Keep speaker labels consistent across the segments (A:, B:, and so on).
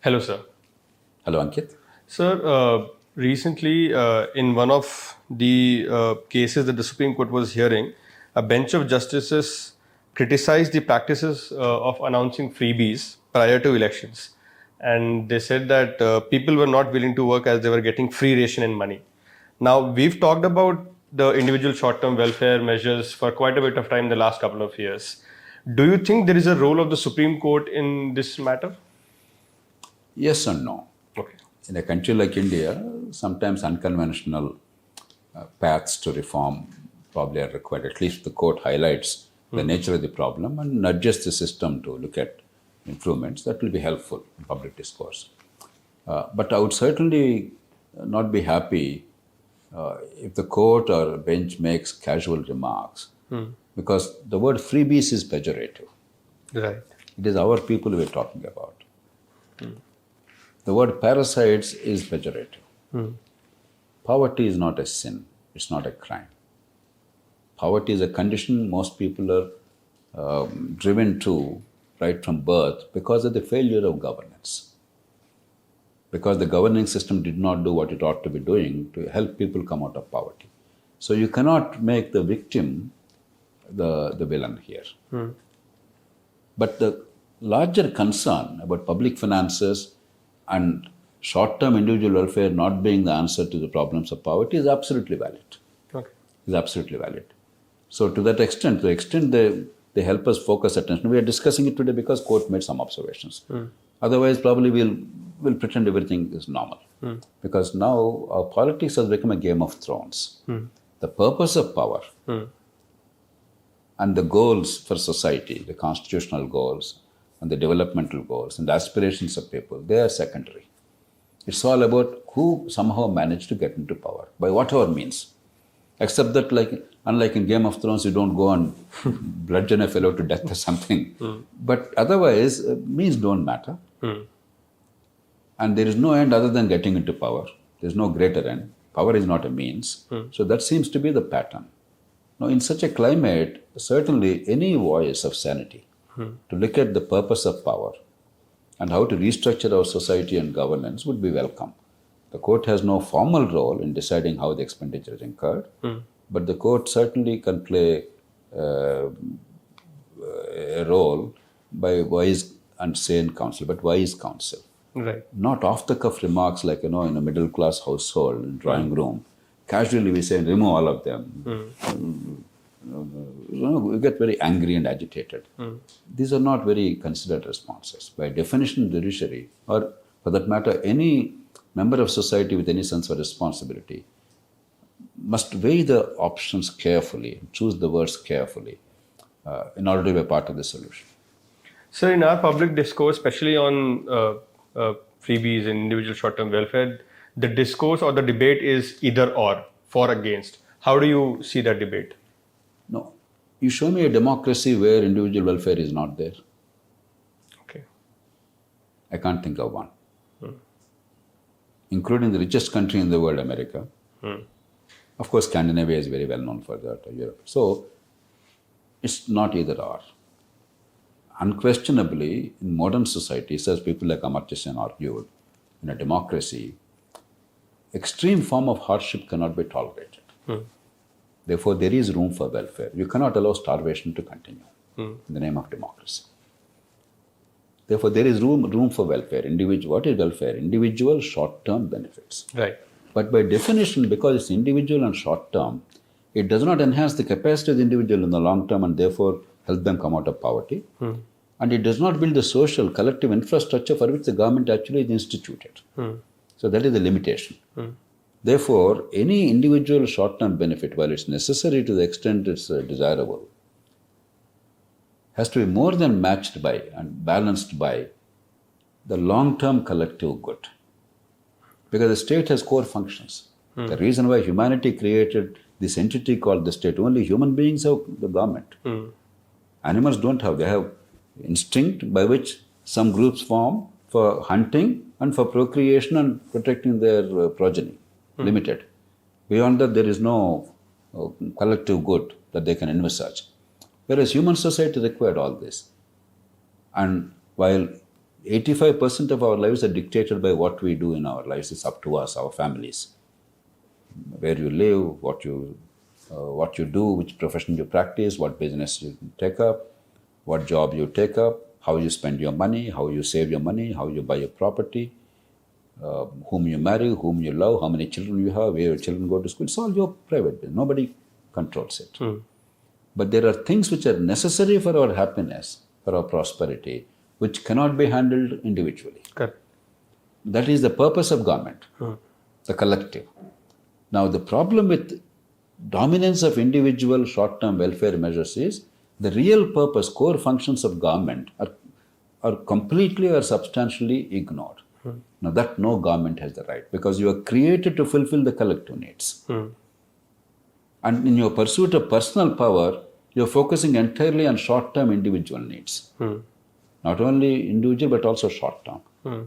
A: Hello, sir.
B: Hello, Ankit.
A: Sir, recently in one of the cases that the Supreme Court was hearing, a bench of justices criticized the practices of announcing freebies prior to elections. And they said that people were not willing to work as they were getting free ration and money. Now, we've talked about the individual short-term welfare measures for quite a bit of time the last couple of years. Do you think there is a role of the Supreme Court in this matter?
B: Yes and no.
A: Okay.
B: In a country like India, sometimes unconventional paths to reform probably are required. At least the court highlights the nature of the problem and nudges the system to look at improvements. That will be helpful in public discourse. But I would certainly not be happy if the court or bench makes casual remarks, because the word freebies is pejorative.
A: Right.
B: It is our people we're talking about. The word parasites is pejorative. Poverty is not a sin, it's not a crime. Poverty is a condition most people are driven to right from birth because of the failure of governance. Because the governing system did not do what it ought to be doing to help people come out of poverty. So you cannot make the victim the villain here. But the larger concern about public finances and short-term individual welfare not being the answer to the problems of poverty is absolutely valid.
A: Okay.
B: Is absolutely valid. So to that extent, they help us focus attention. We are discussing it today because court made some observations. Otherwise, probably we'll pretend everything is normal. Because now our politics has become a game of thrones. The purpose of power and the goals for society, the constitutional goals and the developmental goals and the aspirations of people, they are secondary. It's all about who somehow managed to get into power by whatever means. Except that, unlike in Game of Thrones, you don't go and bludgeon a fellow to death or something. But otherwise, means don't matter. And there is no end other than getting into power. There's no greater end. Power is not a means. So that seems to be the pattern. Now, in such a climate, certainly any voice of sanity to look at the purpose of power and how to restructure our society and governance would be welcome. The court has no formal role in deciding how the expenditure is incurred, but the court certainly can play a role by wise and sane counsel, but wise counsel.
A: Right.
B: Not off-the-cuff remarks like, in a middle-class household, drawing room. Casually we say, remove all of them. We get very angry and agitated. These are not very considered responses. By definition, judiciary, or for that matter, any member of society with any sense of responsibility must weigh the options carefully, choose the words carefully in order to be a part of the solution.
A: Sir, in our public discourse, especially on freebies and individual short-term welfare, the discourse or the debate is either or, for against. How do you see that debate?
B: No. You show me a democracy where individual welfare is not there.
A: Okay.
B: I can't think of one. Including the richest country in the world, America. Of course, Scandinavia is very well known for that, Europe. So, it's not either or. Unquestionably, in modern societies, as people like Amartya Sen argued, in a democracy, extreme form of hardship cannot be tolerated. Therefore, there is room for welfare. You cannot allow starvation to continue in the name of democracy. Therefore, there is room for welfare. What is welfare? Individual short-term benefits.
A: Right.
B: But by definition, because it's individual and short-term, it does not enhance the capacity of the individual in the long term and therefore help them come out of poverty. And it does not build the social, collective infrastructure for which the government actually is instituted. So that is the limitation. Therefore, any individual short-term benefit, while it's necessary to the extent it's desirable, has to be more than matched by and balanced by the long-term collective good. Because the state has core functions. The reason why humanity created this entity called the state, only human beings have the government. Animals don't have. They have instinct by which some groups form for hunting and for procreation and protecting their progeny. Limited. Beyond that, there is no collective good that they can envisage. Whereas human society required all this. And while 85% of our lives are dictated by what we do in our lives. It's up to us, our families. Where you live, what you do, which profession you practice, what business you take up, what job you take up, how you spend your money, how you save your money, how you buy a property, whom you marry, whom you love, how many children you have, where your children go to school. It's all your private business. Nobody controls it. But there are things which are necessary for our happiness, for our prosperity, which cannot be handled individually.
A: Correct.
B: That is the purpose of government, the collective. Now, the problem with dominance of individual short-term welfare measures is the real purpose, core functions of government are completely or substantially ignored. Now, that no government has the right, because you are created to fulfill the collective needs. And in your pursuit of personal power, you're focusing entirely on short-term individual needs. Not only individual, but also short-term.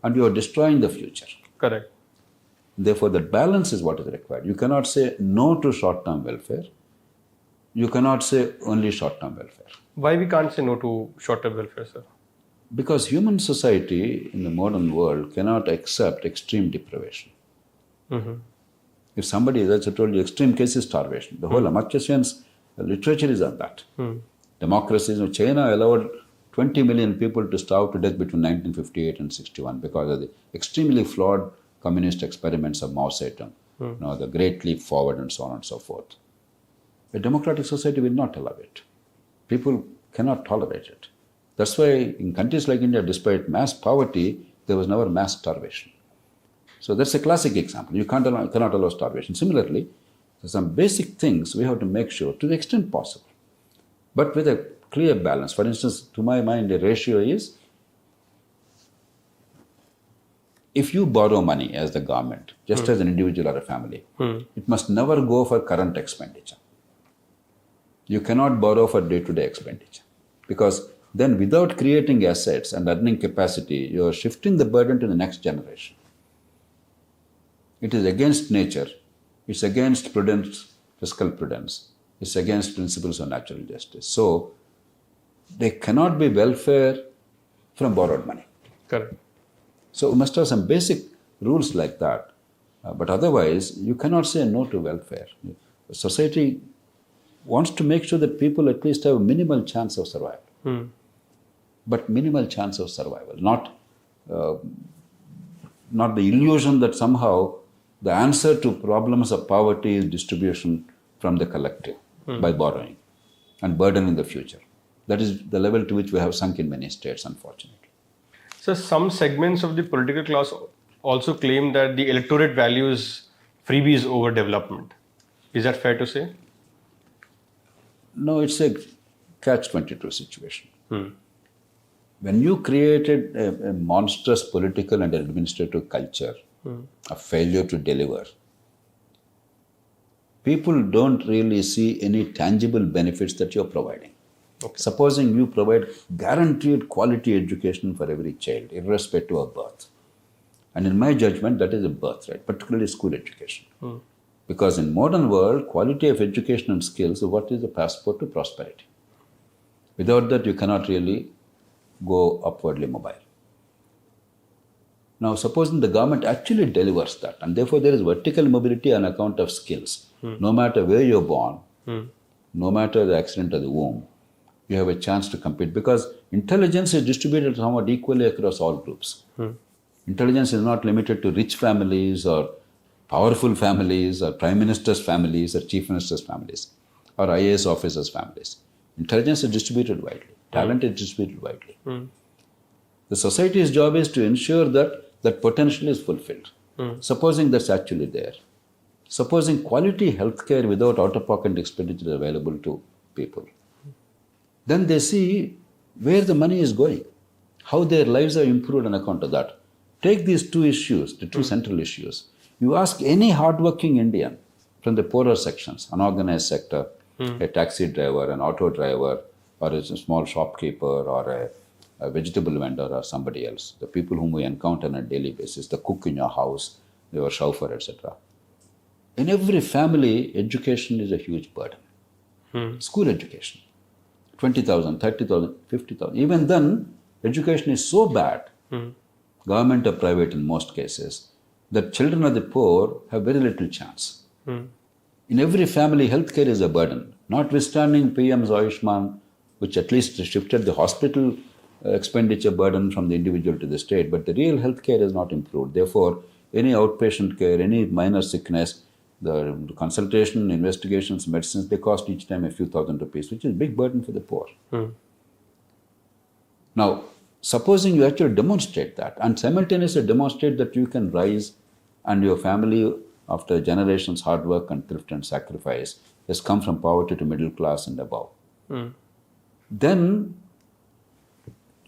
B: And you are destroying the future.
A: Correct.
B: Therefore, that balance is what is required. You cannot say no to short-term welfare. You cannot say only short-term welfare.
A: Why we can't say no to short-term welfare, sir?
B: Because human society in the modern world cannot accept extreme deprivation. If somebody, as I told you, extreme case is starvation. The whole Amartya Sen's literature is on that. Democracies of China allowed 20 million people to starve to death between 1958 and 61 because of the extremely flawed communist experiments of Mao Zedong, the Great Leap Forward and so on and so forth. A democratic society will not allow it. People cannot tolerate it. That's why in countries like India, despite mass poverty, there was never mass starvation. So that's a classic example. You cannot allow starvation. Similarly, some basic things we have to make sure to the extent possible, but with a clear balance. For instance, to my mind, the ratio is, if you borrow money as the government, just as an individual or a family, it must never go for current expenditure. You cannot borrow for day-to-day expenditure, because then without creating assets and earning capacity, you are shifting the burden to the next generation. It is against nature. It's against prudence, fiscal prudence. It's against principles of natural justice. So, there cannot be welfare from borrowed money.
A: Correct.
B: So, we must have some basic rules like that. But otherwise, you cannot say no to welfare. Society wants to make sure that people at least have a minimal chance of survival. But minimal chance of survival, not the illusion that somehow the answer to problems of poverty is distribution from the collective by borrowing and burdening the future. That is the level to which we have sunk in many states, unfortunately.
A: So some segments of the political class also claim that the electorate values freebies over development. Is that fair to say?
B: No, it's a catch-22 situation. When you created a monstrous political and administrative culture, a failure to deliver, people don't really see any tangible benefits that you're providing. Okay. Supposing you provide guaranteed quality education for every child, irrespective of birth. And in my judgment, that is a birthright, particularly school education. Because in modern world, quality of education and skills is what is the passport to prosperity. Without that, you cannot really go upwardly mobile. Now, supposing the government actually delivers that, and therefore there is vertical mobility on account of skills. No matter where you're born, no matter the accident of the womb, you have a chance to compete, because intelligence is distributed somewhat equally across all groups. Intelligence is not limited to rich families or powerful families or prime minister's families or chief minister's families or IAS officers' families. Intelligence is distributed widely. Talent is distributed widely. The society's job is to ensure that that potential is fulfilled. Supposing that's actually there. Supposing quality healthcare without out-of-pocket expenditure is available to people. Then they see where the money is going, how their lives are improved on account of that. Take these two issues, the two central issues. You ask any hardworking Indian from the poorer sections, unorganized sector, a taxi driver, an auto driver, or a small shopkeeper, or a vegetable vendor, or somebody else, the people whom we encounter on a daily basis, the cook in your house, your chauffeur, etc. In every family, education is a huge burden. School education, 20,000, 30,000, 50,000. Even then, education is so bad government or private in most cases, the children of the poor have very little chance. In every family, healthcare is a burden. Notwithstanding PM's Ayushman, which at least shifted the hospital expenditure burden from the individual to the state, but the real healthcare is not improved. Therefore, any outpatient care, any minor sickness, the consultation, investigations, medicines, they cost each time a few thousand rupees, which is a big burden for the poor. Now, supposing you actually demonstrate that and simultaneously demonstrate that you can rise and your family, after generations' hard work and thrift and sacrifice, has come from poverty to middle class and above, then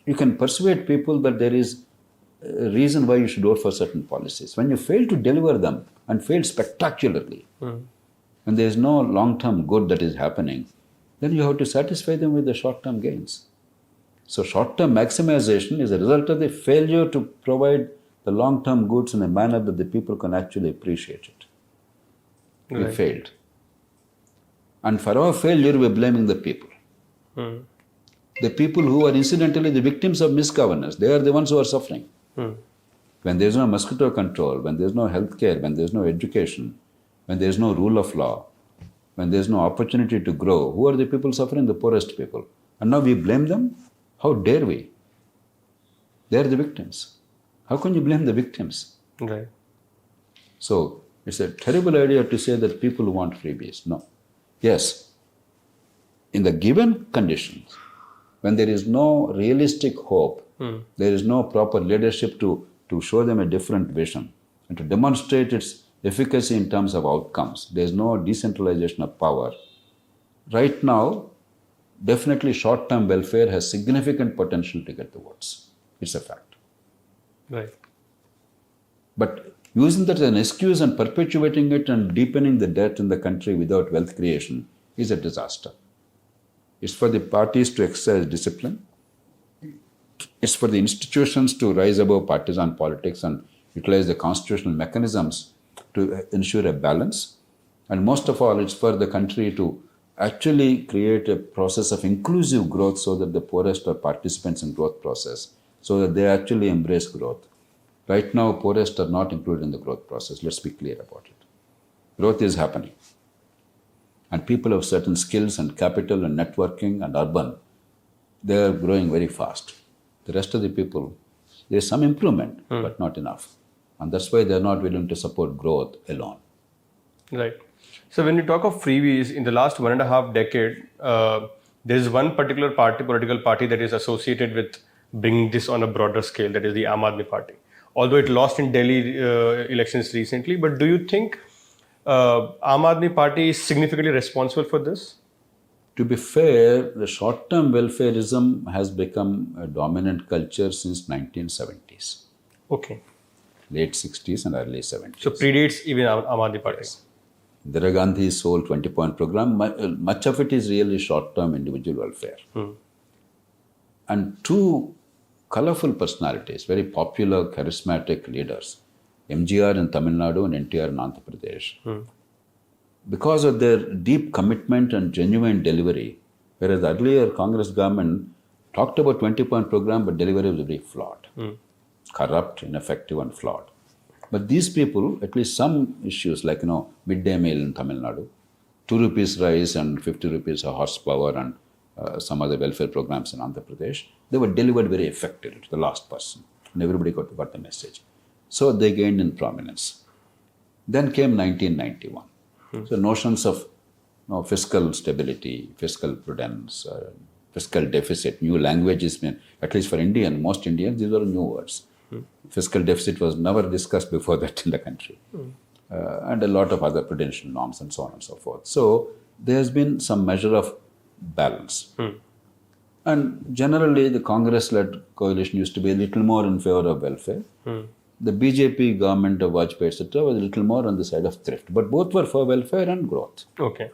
B: you can persuade people that there is a reason why you should vote for certain policies. When you fail to deliver them and fail spectacularly, when there is no long-term good that is happening, then you have to satisfy them with the short-term gains. So short-term maximization is a result of the failure to provide the long-term goods in a manner that the people can actually appreciate it. We failed. And for our failure, we are blaming the people. The people who are incidentally the victims of misgovernance, they are the ones who are suffering. When there is no mosquito control, when there is no health care, when there is no education, when there is no rule of law, when there is no opportunity to grow, who are the people suffering? The poorest people. And now we blame them? How dare we? They are the victims. How can you blame the victims?
A: Right.
B: So it's a terrible idea to say that people want freebies. No. Yes, in the given conditions, when there is no realistic hope, there is no proper leadership to show them a different vision and to demonstrate its efficacy in terms of outcomes. There is no decentralization of power. Right now, definitely short-term welfare has significant potential to get the votes. It's a fact.
A: Right.
B: But using that as an excuse and perpetuating it and deepening the debt in the country without wealth creation is a disaster. It's for the parties to exercise discipline. It's for the institutions to rise above partisan politics and utilize the constitutional mechanisms to ensure a balance. And most of all, it's for the country to actually create a process of inclusive growth so that the poorest are participants in growth process, so that they actually embrace growth. Right now, poorest are not included in the growth process. Let's be clear about it. Growth is happening. And people have certain skills and capital and networking and urban, they are growing very fast. The rest of the people, there is some improvement, but not enough. And that's why they are not willing to support growth alone.
A: Right. So when you talk of freebies, in the last 1.5 decade, there is one particular political party that is associated with bringing this on a broader scale, that is the Aam Aadmi Party. Although it lost in Delhi elections recently, but do you think Aam Aadmi Party is significantly responsible for this?
B: To be fair, the short-term welfareism has become a dominant culture since 1970s.
A: Okay.
B: Late 60s and early 70s.
A: So predates even Aam Aadmi Party.
B: Yes. Indira Gandhi's whole 20-point program, much of it is really short-term individual welfare. And two colorful personalities, very popular, charismatic leaders, MGR in Tamil Nadu and NTR in Andhra Pradesh. Because of their deep commitment and genuine delivery, whereas earlier Congress government talked about 20-point program, but delivery was very flawed, corrupt, ineffective and flawed. But these people, at least some issues like, midday meal in Tamil Nadu, 2 rupees rice and 50 rupees a horsepower and some other welfare programs in Andhra Pradesh, they were delivered very effectively to the last person. And everybody got the message. So they gained in prominence. Then came 1991. So notions of fiscal stability, fiscal prudence, fiscal deficit, new languages, at least for most Indians, these were new words. Fiscal deficit was never discussed before that in the country. And a lot of other prudential norms and so on and so forth. So there has been some measure of balance. And generally the Congress-led coalition used to be a little more in favor of welfare. The BJP government of Vajpayee, etc., was a little more on the side of thrift. But both were for welfare and growth.
A: Okay.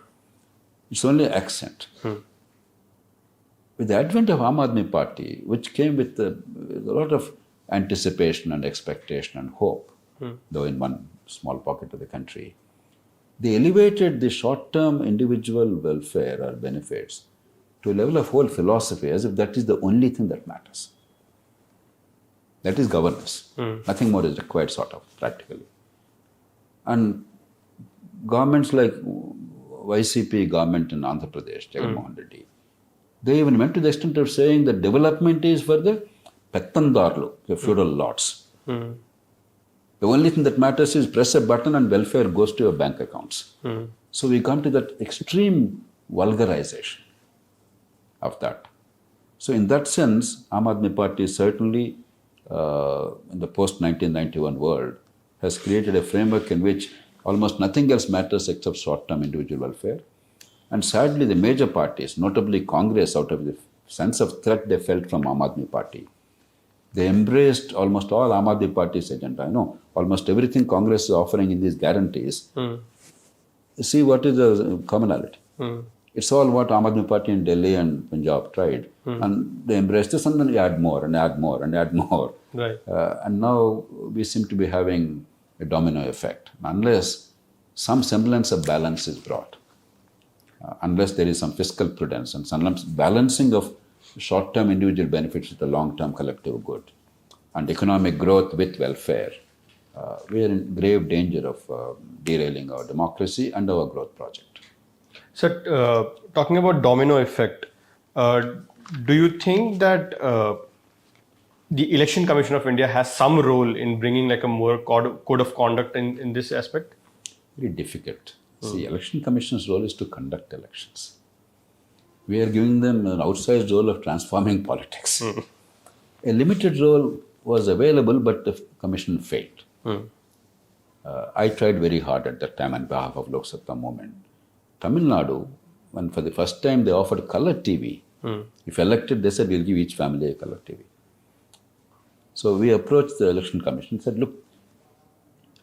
B: It's only accent. With the advent of Aam Aadmi Party, which came with a lot of anticipation and expectation and hope, though in one small pocket of the country, they elevated the short-term individual welfare or benefits to a level of whole philosophy, as if that is the only thing that matters. That is governance. Nothing more is required, sort of, practically. And governments like YCP government in Andhra Pradesh, Jagannath Reddy, they even went to the extent of saying that development is for the Pettandarlu, the feudal lords. The only thing that matters is press a button and welfare goes to your bank accounts. So we come to that extreme vulgarization of that. So in that sense, Aam Aadmi Party certainly, in the post-1991 world, has created a framework in which almost nothing else matters except short-term individual welfare. And sadly, the major parties, notably Congress, out of the sense of threat they felt from Aam Aadmi Party, they embraced almost all Aam Aadmi Party's agenda. I know almost everything Congress is offering in these guarantees. See what is the commonality. It's all what Aam Aadmi Party in Delhi and Punjab tried. And they embraced this and then you add more and add more and add more.
A: Right.
B: And now we seem to be having a domino effect. Unless some semblance of balance is brought, unless there is some fiscal prudence and some balancing of short-term individual benefits with the long-term collective good and economic growth with welfare, we are in grave danger of derailing our democracy and our growth project.
A: So, talking about domino effect, do you think that the Election Commission of India has some role in bringing like a more code of conduct in this aspect?
B: Very difficult. See, Election Commission's role is to conduct elections. We are giving them an outsized role of transforming politics. A limited role was available, but the commission failed. I tried very hard at that time on behalf of Lok Satta movement. Tamil Nadu, when for the first time they offered color TV, if elected, they said, we'll give each family a color TV. So we approached the Election Commission and said, look,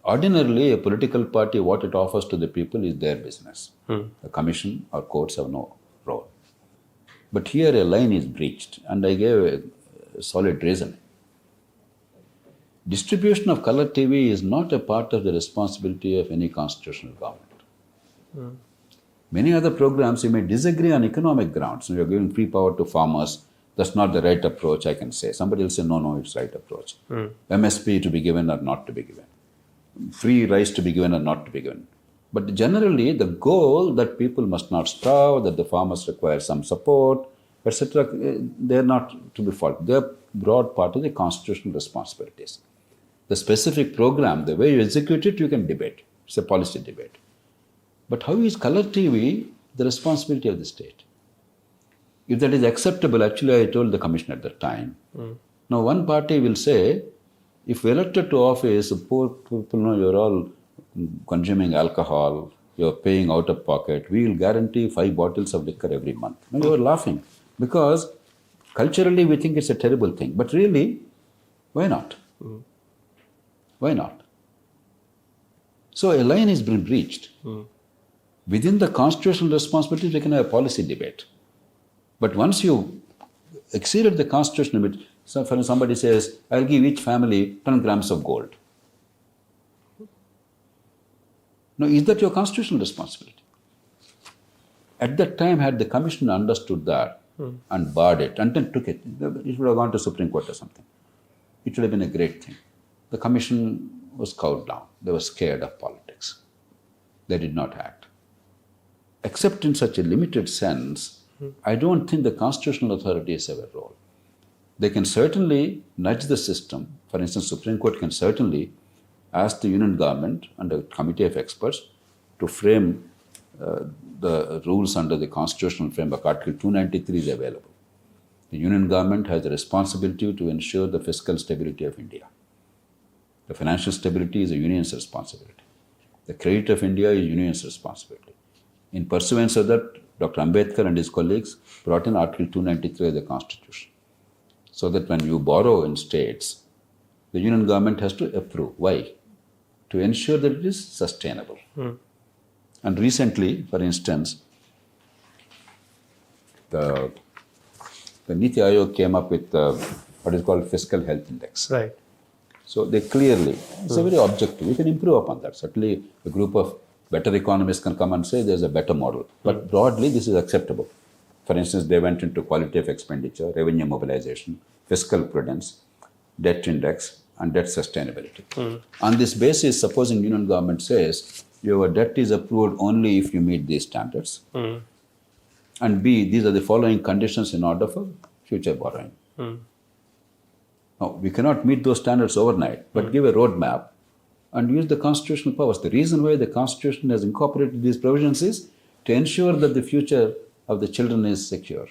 B: ordinarily a political party, what it offers to the people is their business. The commission or courts have no role. But here a line is breached, and I gave a solid reason. Distribution of color TV is not a part of the responsibility of any constitutional government. Many other programs you may disagree on economic grounds. You are giving free power to farmers. That's not the right approach, I can say. Somebody will say, no, it's right approach. MSP to be given or not to be given. Free rice to be given or not to be given. But generally, the goal that people must not starve, that the farmers require some support, etc., they are not to be faulted. They are broad part of the constitutional responsibilities. The specific program, the way you execute it, you can debate. It's a policy debate. But how is color TV the responsibility of the state? If that is acceptable, actually I told the commission at that time. Now one party will say, if elected to office, poor people know you're all consuming alcohol, you're paying out of pocket, we will guarantee 5 bottles of liquor every month. Now you are laughing because culturally we think it's a terrible thing. But really, why not? Why not? So a line has been breached. Within the constitutional responsibilities, we can have a policy debate. But once you exceeded the constitutional limit, so for somebody says, I'll give each family 10 grams of gold. Now, is that your constitutional responsibility? At that time, had the commission understood that and barred it and then took it, it would have gone to Supreme Court or something. It would have been a great thing. The commission was cowed down. They were scared of politics. They did not act. Except in such a limited sense, I don't think the constitutional authorities have a role. They can certainly nudge the system. For instance, Supreme Court can certainly ask the union government and a committee of experts to frame the rules under the constitutional framework. Article 293 is available. The union government has the responsibility to ensure the fiscal stability of India. The financial stability is a union's responsibility. The credit of India is union's responsibility. In pursuance of that, Dr. Ambedkar and his colleagues brought in Article 293 of the Constitution. So that when you borrow in states, the union government has to approve. Why? To ensure that it is sustainable. And recently, for instance, the Niti Aayog came up with what is called fiscal health index.
A: Right.
B: So they clearly, it's a very objective. We can improve upon that. Certainly, a group of better economists can come and say there's a better model. But broadly, this is acceptable. For instance, they went into quality of expenditure, revenue mobilization, fiscal prudence. debt index, and debt sustainability. On this basis, supposing union government says your debt is approved only if you meet these standards, and B, these are the following conditions in order for future borrowing. Now, we cannot meet those standards overnight, but give a roadmap and use the constitutional powers. The reason why the Constitution has incorporated these provisions is to ensure that the future of the children is secure,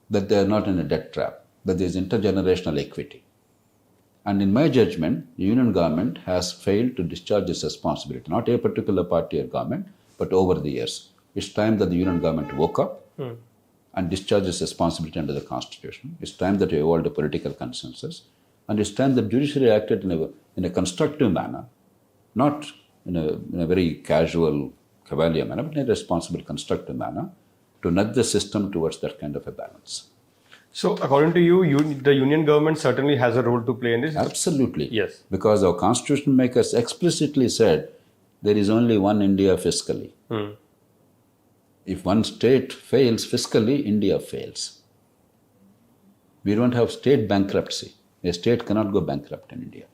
B: that they are not in a debt trap, that there is intergenerational equity. And in my judgment, the union government has failed to discharge its responsibility, not a particular party or government, but over the years. It's time that the union government woke up and discharged its responsibility under the Constitution. It's time that we evolved a political consensus. And it's time that judiciary acted in a constructive manner, not in a very casual, cavalier manner, but in a responsible, constructive manner to nudge the system towards that kind of a balance.
A: So, according to you, the union government certainly has a role to play in this?
B: Absolutely.
A: Yes.
B: Because our constitution makers explicitly said there is only one India fiscally. If one state fails fiscally, India fails. We don't have state bankruptcy. A state cannot go bankrupt in India.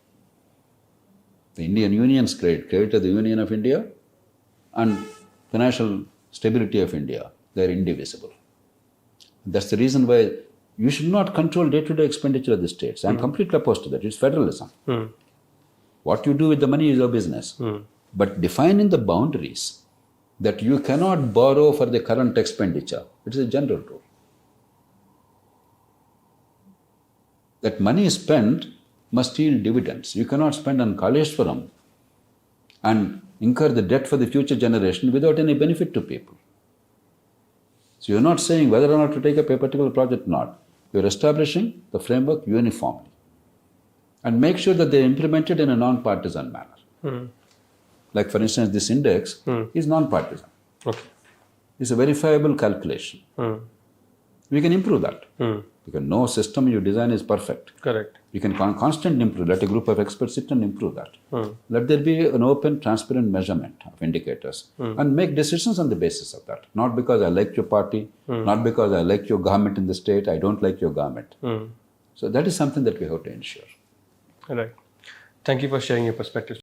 B: The Indian Union's credit of the Union of India and financial stability of India, they are indivisible. That's the reason why you should not control day-to-day expenditure of the states. I'm completely opposed to that. It's federalism. What you do with the money is your business. But defining the boundaries that you cannot borrow for the current expenditure, it is a general rule. That money spent must yield dividends. You cannot spend on Kaleshwaram and incur the debt for the future generation without any benefit to people. So you're not saying whether or not to take up a particular project or not. You're establishing the framework uniformly and make sure that they're implemented in a non-partisan manner. Like for instance, this index is non-partisan.
A: Okay.
B: It's a verifiable calculation. We can improve that. Because no system you design is perfect.
A: Correct.
B: You can constantly improve. Let a group of experts sit and improve that. Let there be an open, transparent measurement of indicators and make decisions on the basis of that. Not because I like your party, not because I like your government in the state, I don't like your government. So that is something that we have to ensure.
A: All right. Thank you for sharing your perspectives.